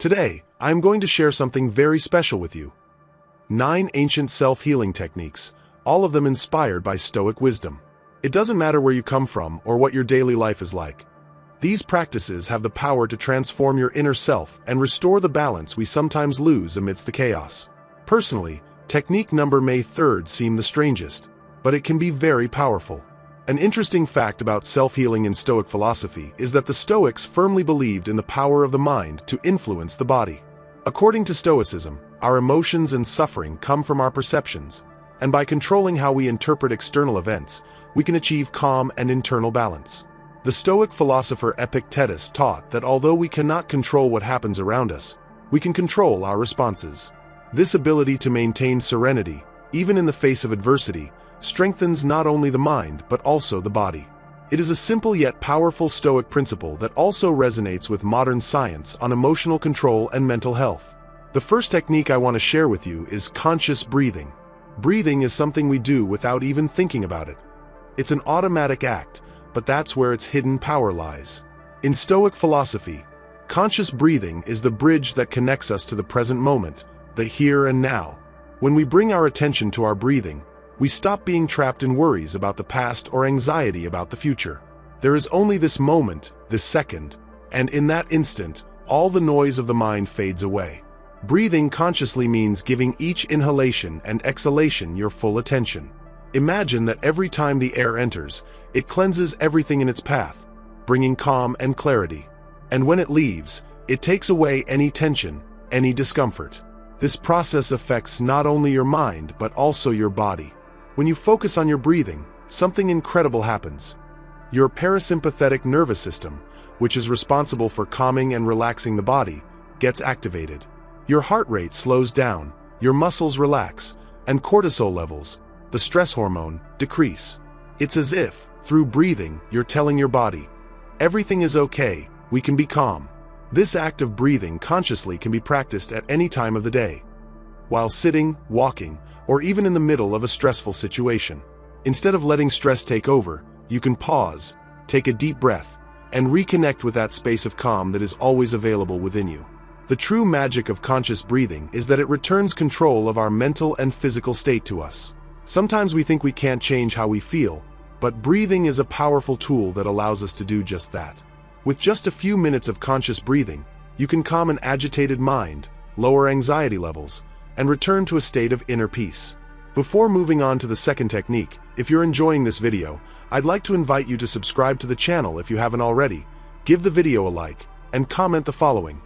Today, I am going to share something very special with you. 9 ancient self-healing techniques, all of them inspired by Stoic wisdom. It doesn't matter where you come from or what your daily life is like. These practices have the power to transform your inner self and restore the balance we sometimes lose amidst the chaos. Personally, technique number May 3rd seem the strangest, but it can be very powerful. An interesting fact about self-healing in Stoic philosophy is that the Stoics firmly believed in the power of the mind to influence the body. According to Stoicism, our emotions and suffering come from our perceptions, and by controlling how we interpret external events, we can achieve calm and internal balance. The Stoic philosopher Epictetus taught that although we cannot control what happens around us, we can control our responses. This ability to maintain serenity, even in the face of adversity, strengthens not only the mind but also the body. It is a simple yet powerful Stoic principle that also resonates with modern science on emotional control and mental health. The first technique I want to share with you is conscious breathing. Breathing is something we do without even thinking about it. It's an automatic act, but that's where its hidden power lies. In Stoic philosophy, conscious breathing is the bridge that connects us to the present moment, the here and now. When we bring our attention to our breathing, we stop being trapped in worries about the past or anxiety about the future. There is only this moment, this second, and in that instant, all the noise of the mind fades away. Breathing consciously means giving each inhalation and exhalation your full attention. Imagine that every time the air enters, it cleanses everything in its path, bringing calm and clarity. And when it leaves, it takes away any tension, any discomfort. This process affects not only your mind but also your body. When you focus on your breathing, something incredible happens. Your parasympathetic nervous system, which is responsible for calming and relaxing the body, gets activated. Your heart rate slows down, your muscles relax, and cortisol levels, the stress hormone, decrease. It's as if, through breathing, you're telling your body, everything is okay, we can be calm. This act of breathing consciously can be practiced at any time of the day, while sitting, walking, or even in the middle of a stressful situation. Instead of letting stress take over, you can pause, take a deep breath, and reconnect with that space of calm that is always available within you. The true magic of conscious breathing is that it returns control of our mental and physical state to us. Sometimes we think we can't change how we feel, but breathing is a powerful tool that allows us to do just that. With just a few minutes of conscious breathing, you can calm an agitated mind, lower anxiety levels, and return to a state of inner peace. Before moving on to the second technique, if you're enjoying this video, I'd like to invite you to subscribe to the channel if you haven't already, give the video a like, and comment the following: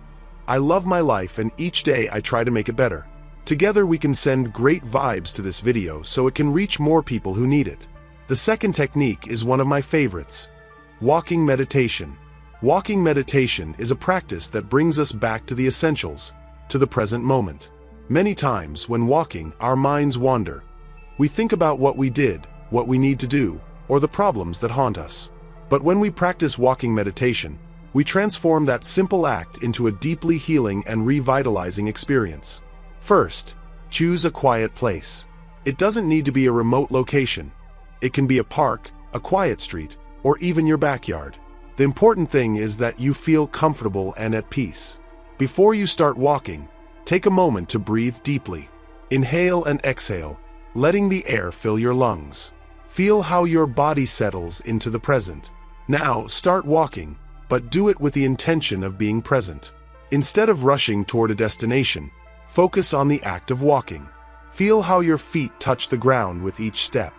I love my life and each day I try to make it better. Together we can send great vibes to this video so it can reach more people who need it. The second technique is one of my favorites: walking meditation. Walking meditation is a practice that brings us back to the essentials, to the present moment. Many times, when walking, our minds wander. We think about what we did, what we need to do, or the problems that haunt us. But when we practice walking meditation, we transform that simple act into a deeply healing and revitalizing experience. First, choose a quiet place. It doesn't need to be a remote location. It can be a park, a quiet street, or even your backyard. The important thing is that you feel comfortable and at peace. Before you start walking, take a moment to breathe deeply. Inhale and exhale, letting the air fill your lungs. Feel how your body settles into the present. Now, start walking, but do it with the intention of being present. Instead of rushing toward a destination, focus on the act of walking. Feel how your feet touch the ground with each step.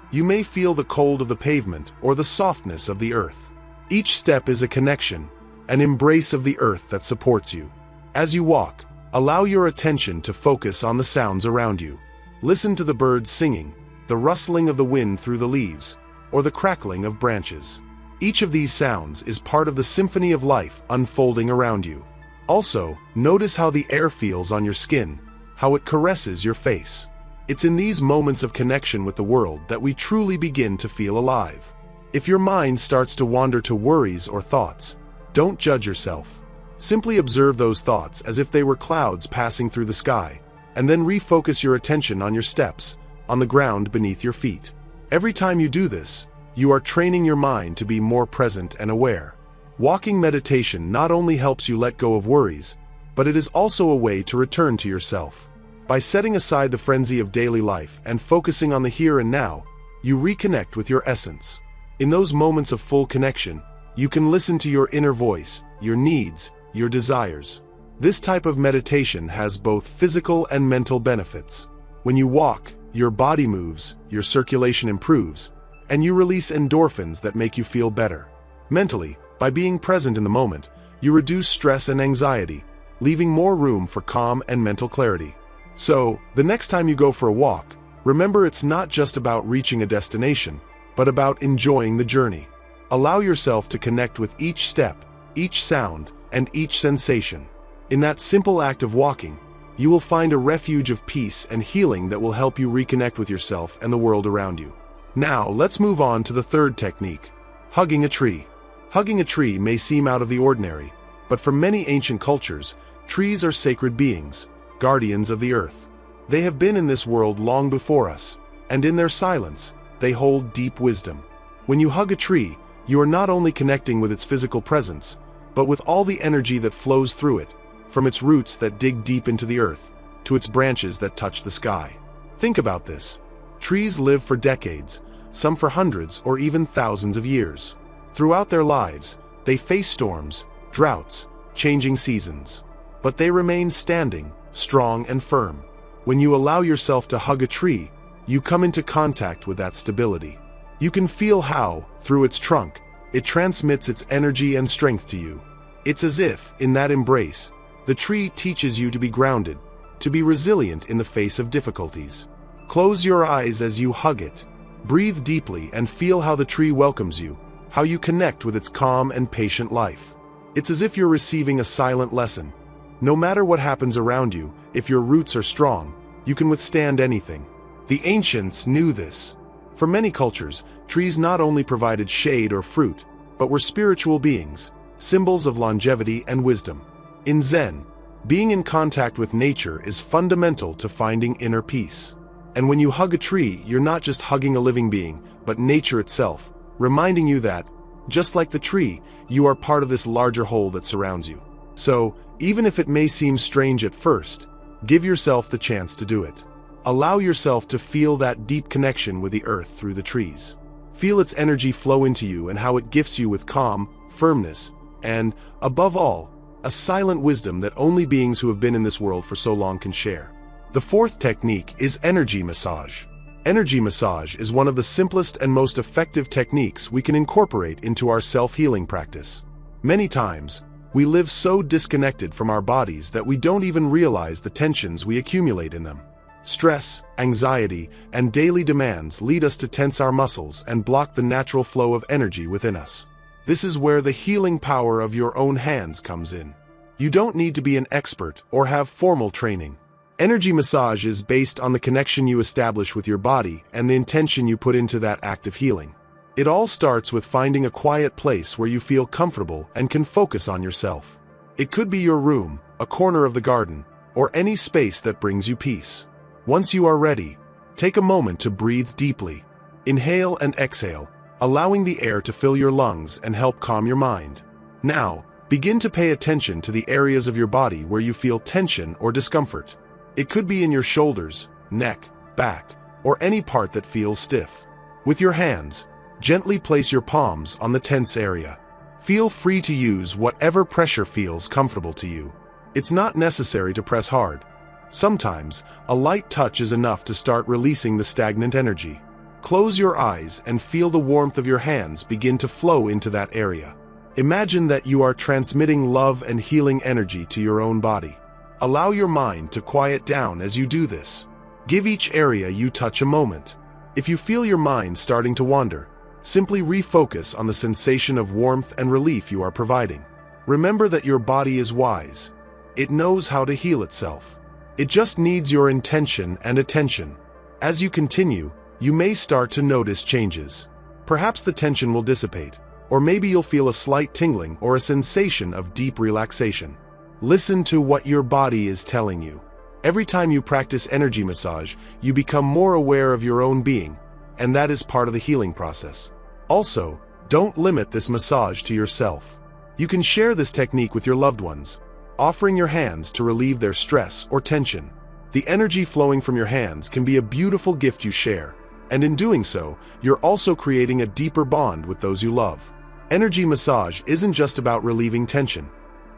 You may feel the cold of the pavement or the softness of the earth. Each step is a connection, an embrace of the earth that supports you. As you walk, allow your attention to focus on the sounds around you. Listen to the birds singing, the rustling of the wind through the leaves, or the crackling of branches. Each of these sounds is part of the symphony of life unfolding around you. Also, notice how the air feels on your skin, how it caresses your face. It's in these moments of connection with the world that we truly begin to feel alive. If your mind starts to wander to worries or thoughts, don't judge yourself. Simply observe those thoughts as if they were clouds passing through the sky, and then refocus your attention on your steps, on the ground beneath your feet. Every time you do this, you are training your mind to be more present and aware. Walking meditation not only helps you let go of worries, but it is also a way to return to yourself. By setting aside the frenzy of daily life and focusing on the here and now, you reconnect with your essence. In those moments of full connection, you can listen to your inner voice, your needs, your desires. This type of meditation has both physical and mental benefits. When you walk, your body moves, your circulation improves, and you release endorphins that make you feel better. Mentally, by being present in the moment, you reduce stress and anxiety, leaving more room for calm and mental clarity. So, the next time you go for a walk, remember it's not just about reaching a destination, but about enjoying the journey. Allow yourself to connect with each step, each sound, and each sensation. In that simple act of walking, you will find a refuge of peace and healing that will help you reconnect with yourself and the world around you. Now, let's move on to the third technique, hugging a tree. Hugging a tree may seem out of the ordinary, but for many ancient cultures, trees are sacred beings, guardians of the earth. They have been in this world long before us, and in their silence, they hold deep wisdom. When you hug a tree, you are not only connecting with its physical presence, but with all the energy that flows through it, from its roots that dig deep into the earth, to its branches that touch the sky. Think about this. Trees live for decades, some for hundreds or even thousands of years. Throughout their lives, they face storms, droughts, changing seasons. But they remain standing, strong and firm. When you allow yourself to hug a tree, you come into contact with that stability. You can feel how, through its trunk, it transmits its energy and strength to you. It's as if, in that embrace, the tree teaches you to be grounded, to be resilient in the face of difficulties. Close your eyes as you hug it. Breathe deeply and feel how the tree welcomes you, how you connect with its calm and patient life. It's as if you're receiving a silent lesson. No matter what happens around you, if your roots are strong, you can withstand anything. The ancients knew this. For many cultures, trees not only provided shade or fruit, but were spiritual beings, symbols of longevity and wisdom. In Zen, being in contact with nature is fundamental to finding inner peace. And when you hug a tree, you're not just hugging a living being, but nature itself, reminding you that, just like the tree, you are part of this larger whole that surrounds you. So, even if it may seem strange at first, give yourself the chance to do it. Allow yourself to feel that deep connection with the earth through the trees. Feel its energy flow into you and how it gifts you with calm, firmness, and, above all, a silent wisdom that only beings who have been in this world for so long can share. The fourth technique is energy massage. Energy massage is one of the simplest and most effective techniques we can incorporate into our self-healing practice. Many times, we live so disconnected from our bodies that we don't even realize the tensions we accumulate in them. Stress, anxiety, and daily demands lead us to tense our muscles and block the natural flow of energy within us. This is where the healing power of your own hands comes in. You don't need to be an expert or have formal training. Energy massage is based on the connection you establish with your body and the intention you put into that act of healing. It all starts with finding a quiet place where you feel comfortable and can focus on yourself. It could be your room, a corner of the garden, or any space that brings you peace. Once you are ready, take a moment to breathe deeply. Inhale and exhale, allowing the air to fill your lungs and help calm your mind. Now, begin to pay attention to the areas of your body where you feel tension or discomfort. It could be in your shoulders, neck, back, or any part that feels stiff. With your hands, gently place your palms on the tense area. Feel free to use whatever pressure feels comfortable to you. It's not necessary to press hard. Sometimes, a light touch is enough to start releasing the stagnant energy. Close your eyes and feel the warmth of your hands begin to flow into that area. Imagine that you are transmitting love and healing energy to your own body. Allow your mind to quiet down as you do this. Give each area you touch a moment. If you feel your mind starting to wander, simply refocus on the sensation of warmth and relief you are providing. Remember that your body is wise. It knows how to heal itself. It just needs your intention and attention. As you continue, you may start to notice changes. Perhaps the tension will dissipate, or maybe you'll feel a slight tingling or a sensation of deep relaxation. Listen to what your body is telling you. Every time you practice energy massage, you become more aware of your own being, and that is part of the healing process. Also, don't limit this massage to yourself. You can share this technique with your loved ones, offering your hands to relieve their stress or tension. The energy flowing from your hands can be a beautiful gift you share, and in doing so, you're also creating a deeper bond with those you love. Energy massage isn't just about relieving tension.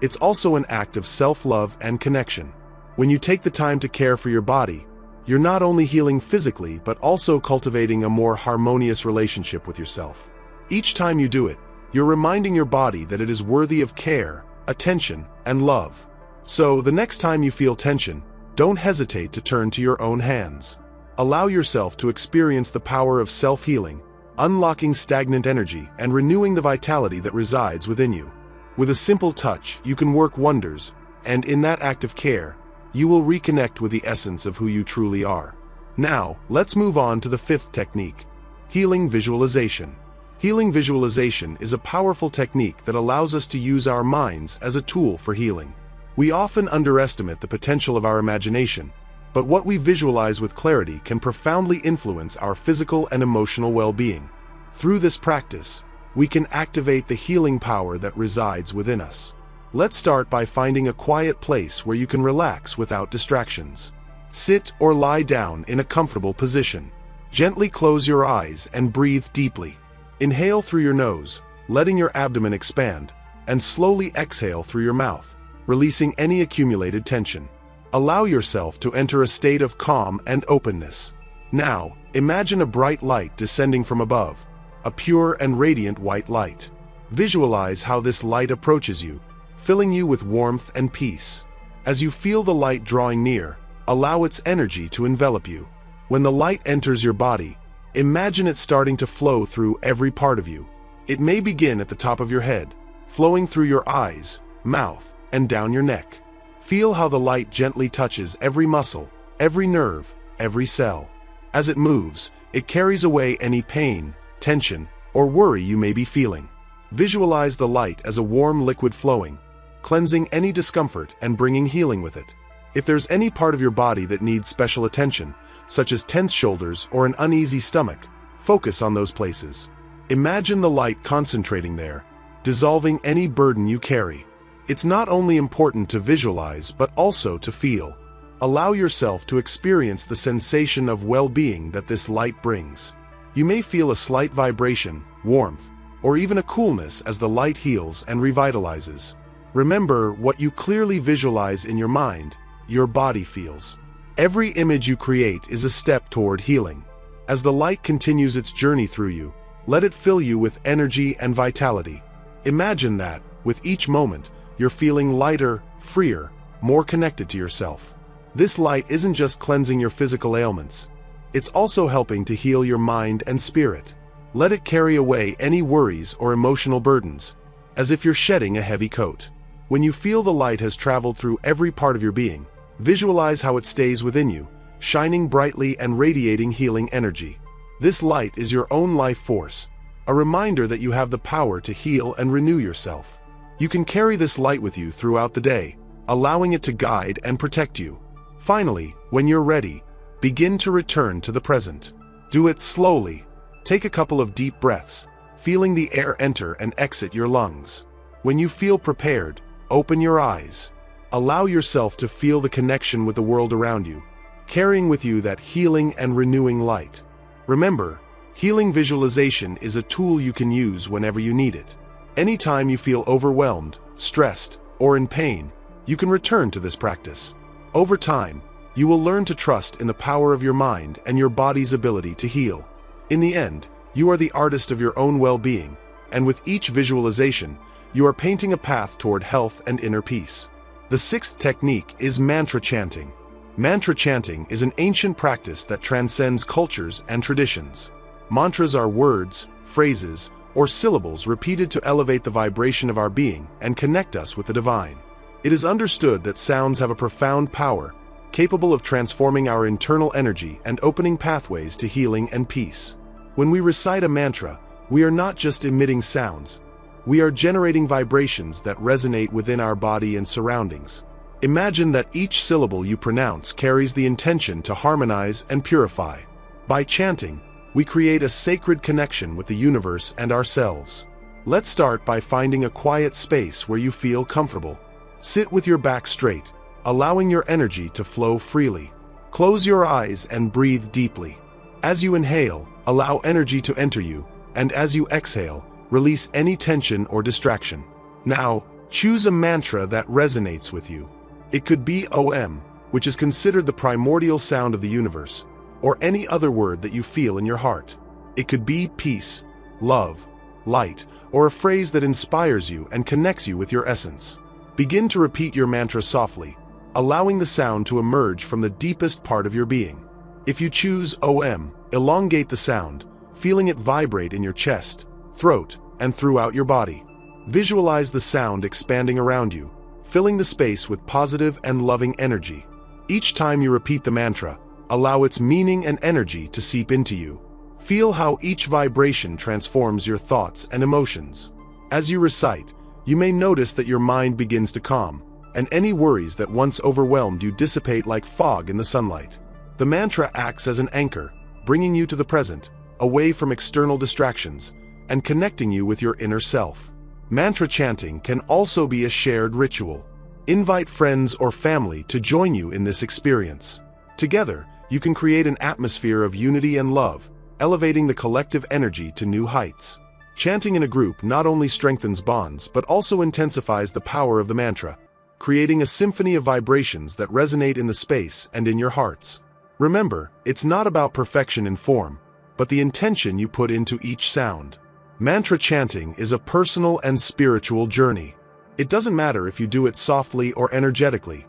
It's also an act of self-love and connection. When you take the time to care for your body, you're not only healing physically but also cultivating a more harmonious relationship with yourself. Each time you do it, you're reminding your body that it is worthy of care, attention, and love. So, the next time you feel tension, don't hesitate to turn to your own hands. Allow yourself to experience the power of self-healing, unlocking stagnant energy and renewing the vitality that resides within you. With a simple touch, you can work wonders, and in that act of care, you will reconnect with the essence of who you truly are. Now, let's move on to the fifth technique, healing visualization. Healing visualization is a powerful technique that allows us to use our minds as a tool for healing. We often underestimate the potential of our imagination, but what we visualize with clarity can profoundly influence our physical and emotional well-being. Through this practice, we can activate the healing power that resides within us. Let's start by finding a quiet place where you can relax without distractions. Sit or lie down in a comfortable position. Gently close your eyes and breathe deeply. Inhale through your nose, letting your abdomen expand, and slowly exhale through your mouth, releasing any accumulated tension. Allow yourself to enter a state of calm and openness. Now, imagine a bright light descending from above, a pure and radiant white light. Visualize how this light approaches you, filling you with warmth and peace. As you feel the light drawing near, allow its energy to envelop you. When the light enters your body, imagine it starting to flow through every part of you. It may begin at the top of your head, flowing through your eyes, mouth, and down your neck. Feel how the light gently touches every muscle, every nerve, every cell. As it moves, it carries away any pain, tension, or worry you may be feeling. Visualize the light as a warm liquid flowing, cleansing any discomfort and bringing healing with it. If there's any part of your body that needs special attention, such as tense shoulders or an uneasy stomach, focus on those places. Imagine the light concentrating there, dissolving any burden you carry. It's not only important to visualize but also to feel. Allow yourself to experience the sensation of well-being that this light brings. You may feel a slight vibration, warmth, or even a coolness as the light heals and revitalizes. Remember, what you clearly visualize in your mind, your body feels. Every image you create is a step toward healing. As the light continues its journey through you, let it fill you with energy and vitality. Imagine that, with each moment, you're feeling lighter, freer, more connected to yourself. This light isn't just cleansing your physical ailments. It's also helping to heal your mind and spirit. Let it carry away any worries or emotional burdens, as if you're shedding a heavy coat. When you feel the light has traveled through every part of your being, visualize how it stays within you, shining brightly and radiating healing energy. This light is your own life force, a reminder that you have the power to heal and renew yourself. You can carry this light with you throughout the day, allowing it to guide and protect you. Finally, when you're ready, begin to return to the present. Do it slowly. Take a couple of deep breaths, feeling the air enter and exit your lungs. When you feel prepared, open your eyes. Allow yourself to feel the connection with the world around you, carrying with you that healing and renewing light. Remember, healing visualization is a tool you can use whenever you need it. Anytime you feel overwhelmed, stressed, or in pain, you can return to this practice. Over time, you will learn to trust in the power of your mind and your body's ability to heal. In the end, you are the artist of your own well-being, and with each visualization, you are painting a path toward health and inner peace. The sixth technique is mantra chanting. Mantra chanting is an ancient practice that transcends cultures and traditions. Mantras are words, phrases, or syllables repeated to elevate the vibration of our being and connect us with the divine. It is understood that sounds have a profound power, capable of transforming our internal energy and opening pathways to healing and peace. When we recite a mantra, we are not just emitting sounds. We are generating vibrations that resonate within our body and surroundings. Imagine that each syllable you pronounce carries the intention to harmonize and purify. By chanting, we create a sacred connection with the universe and ourselves. Let's start by finding a quiet space where you feel comfortable. Sit with your back straight, allowing your energy to flow freely. Close your eyes and breathe deeply. As you inhale, allow energy to enter you, and as you exhale, release any tension or distraction. Now, choose a mantra that resonates with you. It could be OM, which is considered the primordial sound of the universe, or any other word that you feel in your heart. It could be peace, love, light, or a phrase that inspires you and connects you with your essence. Begin to repeat your mantra softly, allowing the sound to emerge from the deepest part of your being. If you choose OM, elongate the sound, feeling it vibrate in your chest, throat, and throughout your body. Visualize the sound expanding around you, filling the space with positive and loving energy. Each time you repeat the mantra, allow its meaning and energy to seep into you. Feel how each vibration transforms your thoughts and emotions. As you recite, you may notice that your mind begins to calm, and any worries that once overwhelmed you dissipate like fog in the sunlight. The mantra acts as an anchor, bringing you to the present, away from external distractions, and connecting you with your inner self. Mantra chanting can also be a shared ritual. Invite friends or family to join you in this experience. Together, you can create an atmosphere of unity and love, elevating the collective energy to new heights. Chanting in a group not only strengthens bonds but also intensifies the power of the mantra, creating a symphony of vibrations that resonate in the space and in your hearts. Remember, it's not about perfection in form, but the intention you put into each sound. Mantra chanting is a personal and spiritual journey. It doesn't matter if you do it softly or energetically.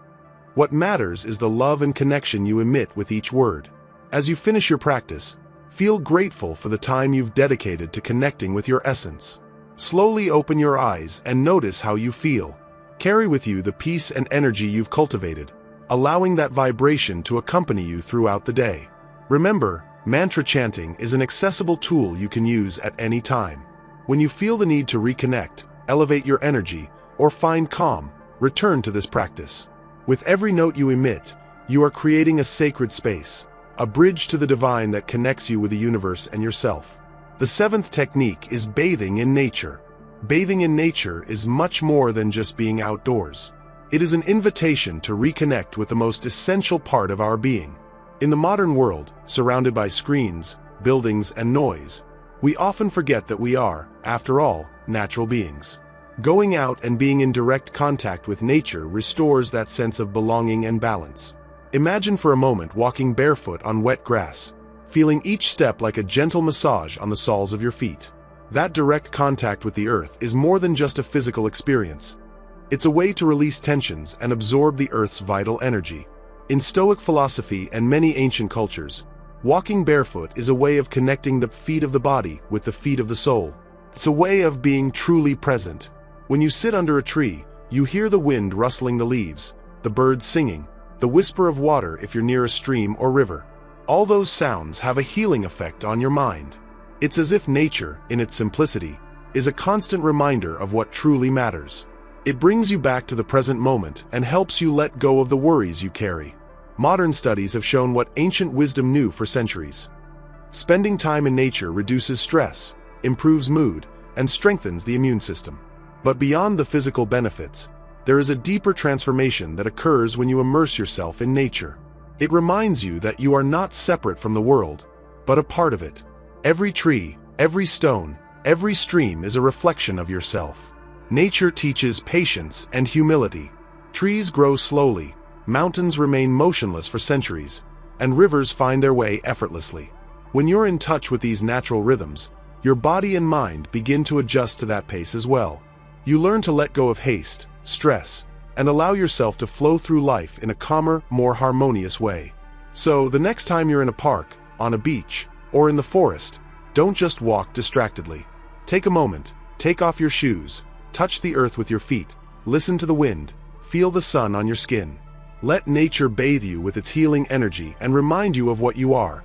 What matters is the love and connection you emit with each word. As you finish your practice, feel grateful for the time you've dedicated to connecting with your essence. Slowly open your eyes and notice how you feel. Carry with you the peace and energy you've cultivated, allowing that vibration to accompany you throughout the day. Remember, mantra chanting is an accessible tool you can use at any time. When you feel the need to reconnect, elevate your energy, or find calm, return to this practice. With every note you emit, you are creating a sacred space, a bridge to the divine that connects you with the universe and yourself. The seventh technique is bathing in nature. Bathing in nature is much more than just being outdoors. It is an invitation to reconnect with the most essential part of our being. In the modern world, surrounded by screens, buildings, and noise, we often forget that we are, after all, natural beings. Going out and being in direct contact with nature restores that sense of belonging and balance. Imagine for a moment walking barefoot on wet grass, feeling each step like a gentle massage on the soles of your feet. That direct contact with the earth is more than just a physical experience. It's a way to release tensions and absorb the earth's vital energy. In Stoic philosophy and many ancient cultures, walking barefoot is a way of connecting the feet of the body with the feet of the soul. It's a way of being truly present. When you sit under a tree, you hear the wind rustling the leaves, the birds singing, the whisper of water if you're near a stream or river. All those sounds have a healing effect on your mind. It's as if nature, in its simplicity, is a constant reminder of what truly matters. It brings you back to the present moment and helps you let go of the worries you carry. Modern studies have shown what ancient wisdom knew for centuries. Spending time in nature reduces stress, improves mood, and strengthens the immune system. But beyond the physical benefits, there is a deeper transformation that occurs when you immerse yourself in nature. It reminds you that you are not separate from the world, but a part of it. Every tree, every stone, every stream is a reflection of yourself. Nature teaches patience and humility. Trees grow slowly, mountains remain motionless for centuries, and rivers find their way effortlessly. When you're in touch with these natural rhythms, your body and mind begin to adjust to that pace as well. You learn to let go of haste, stress, and allow yourself to flow through life in a calmer, more harmonious way. So, the next time you're in a park, on a beach, or in the forest, don't just walk distractedly. Take a moment, take off your shoes, touch the earth with your feet, listen to the wind, feel the sun on your skin. Let nature bathe you with its healing energy and remind you of what you are,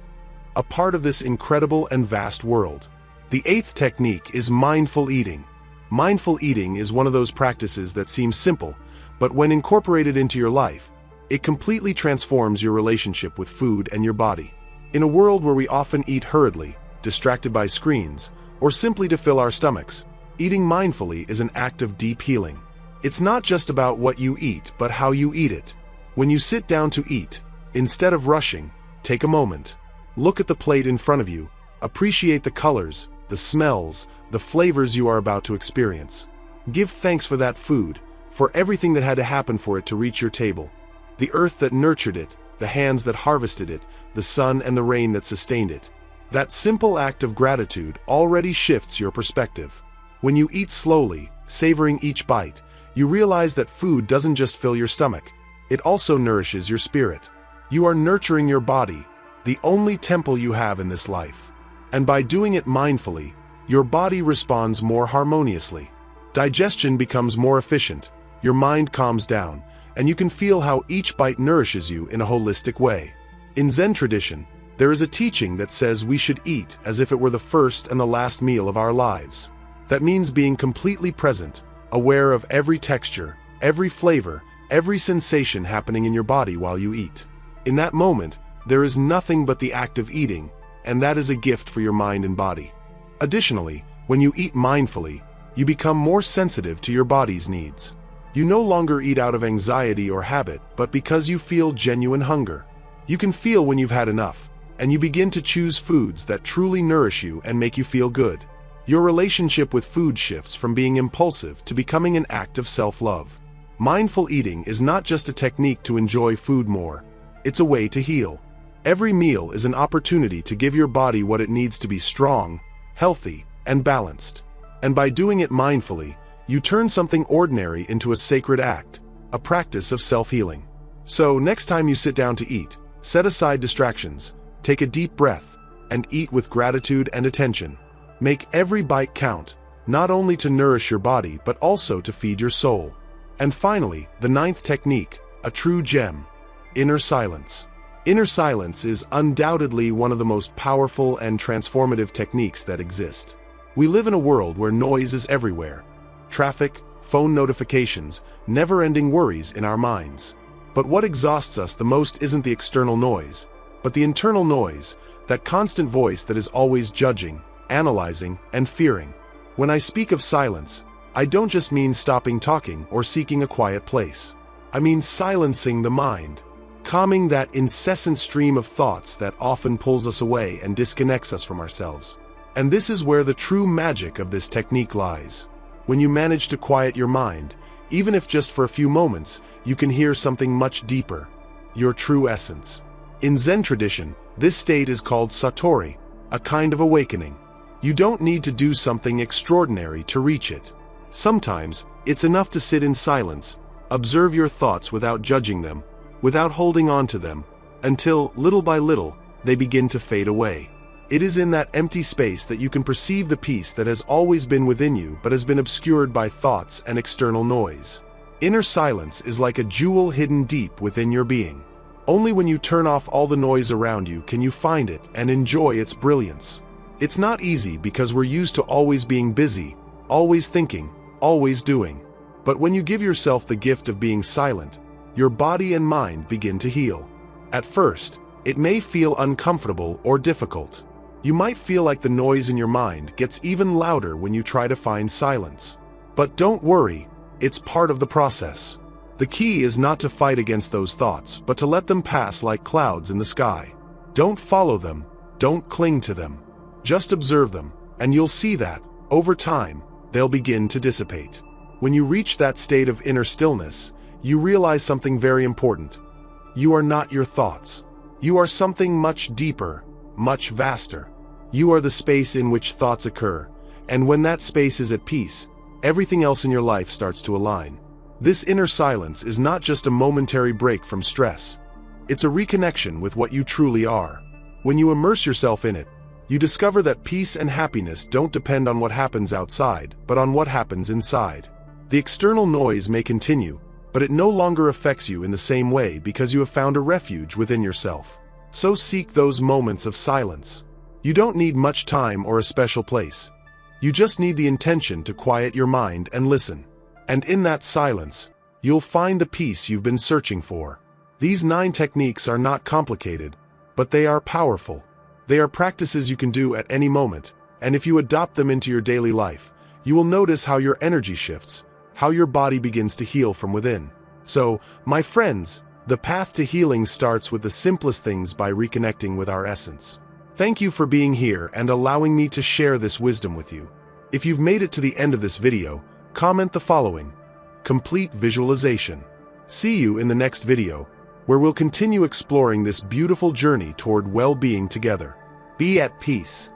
a part of this incredible and vast world. The eighth technique is mindful eating. Mindful eating is one of those practices that seems simple, but when incorporated into your life, it completely transforms your relationship with food and your body. In a world where we often eat hurriedly, distracted by screens, or simply to fill our stomachs, eating mindfully is an act of deep healing. It's not just about what you eat, but how you eat it. When you sit down to eat, instead of rushing, take a moment. Look at the plate in front of you. Appreciate the colors, the smells, the flavors you are about to experience. Give thanks for that food, for everything that had to happen for it to reach your table. The earth that nurtured it, the hands that harvested it, the sun and the rain that sustained it. That simple act of gratitude already shifts your perspective. When you eat slowly, savoring each bite, you realize that food doesn't just fill your stomach, it also nourishes your spirit. You are nurturing your body, the only temple you have in this life. And by doing it mindfully, your body responds more harmoniously. Digestion becomes more efficient, your mind calms down, and you can feel how each bite nourishes you in a holistic way. In Zen tradition, there is a teaching that says we should eat as if it were the first and the last meal of our lives. That means being completely present, aware of every texture, every flavor, every sensation happening in your body while you eat. In that moment, there is nothing but the act of eating, and that is a gift for your mind and body. Additionally, when you eat mindfully, you become more sensitive to your body's needs. You no longer eat out of anxiety or habit, but because you feel genuine hunger. You can feel when you've had enough, and you begin to choose foods that truly nourish you and make you feel good. Your relationship with food shifts from being impulsive to becoming an act of self-love. Mindful eating is not just a technique to enjoy food more, it's a way to heal. Every meal is an opportunity to give your body what it needs to be strong, healthy, and balanced. And by doing it mindfully, you turn something ordinary into a sacred act, a practice of self-healing. So next time you sit down to eat, set aside distractions, take a deep breath, and eat with gratitude and attention. Make every bite count, not only to nourish your body but also to feed your soul. And finally, the 9th technique, a true gem, inner silence. Inner silence is undoubtedly one of the most powerful and transformative techniques that exist. We live in a world where noise is everywhere. Traffic, phone notifications, never-ending worries in our minds. But what exhausts us the most isn't the external noise, but the internal noise, that constant voice that is always judging, analyzing, and fearing. When I speak of silence, I don't just mean stopping talking or seeking a quiet place. I mean silencing the mind, calming that incessant stream of thoughts that often pulls us away and disconnects us from ourselves. And this is where the true magic of this technique lies. When you manage to quiet your mind, even if just for a few moments, you can hear something much deeper, your true essence. In Zen tradition, this state is called satori, a kind of awakening. You don't need to do something extraordinary to reach it. Sometimes, it's enough to sit in silence, observe your thoughts without judging them, without holding on to them, until, little by little, they begin to fade away. It is in that empty space that you can perceive the peace that has always been within you but has been obscured by thoughts and external noise. Inner silence is like a jewel hidden deep within your being. Only when you turn off all the noise around you can you find it and enjoy its brilliance. It's not easy because we're used to always being busy, always thinking, always doing. But when you give yourself the gift of being silent, your body and mind begin to heal. At first, it may feel uncomfortable or difficult. You might feel like the noise in your mind gets even louder when you try to find silence. But don't worry, it's part of the process. The key is not to fight against those thoughts, but to let them pass like clouds in the sky. Don't follow them, don't cling to them. Just observe them, and you'll see that, over time, they'll begin to dissipate. When you reach that state of inner stillness, you realize something very important. You are not your thoughts. You are something much deeper, much vaster. You are the space in which thoughts occur, and when that space is at peace, everything else in your life starts to align. This inner silence is not just a momentary break from stress. It's a reconnection with what you truly are. When you immerse yourself in it, you discover that peace and happiness don't depend on what happens outside, but on what happens inside. The external noise may continue, but it no longer affects you in the same way because you have found a refuge within yourself. So seek those moments of silence. You don't need much time or a special place. You just need the intention to quiet your mind and listen. And in that silence, you'll find the peace you've been searching for. These 9 techniques are not complicated, but they are powerful. They are practices you can do at any moment, and if you adopt them into your daily life, you will notice how your energy shifts, how your body begins to heal from within. So, my friends, the path to healing starts with the simplest things by reconnecting with our essence. Thank you for being here and allowing me to share this wisdom with you. If you've made it to the end of this video, comment the following: complete visualization. See you in the next video, where we'll continue exploring this beautiful journey toward well-being together. Be at peace.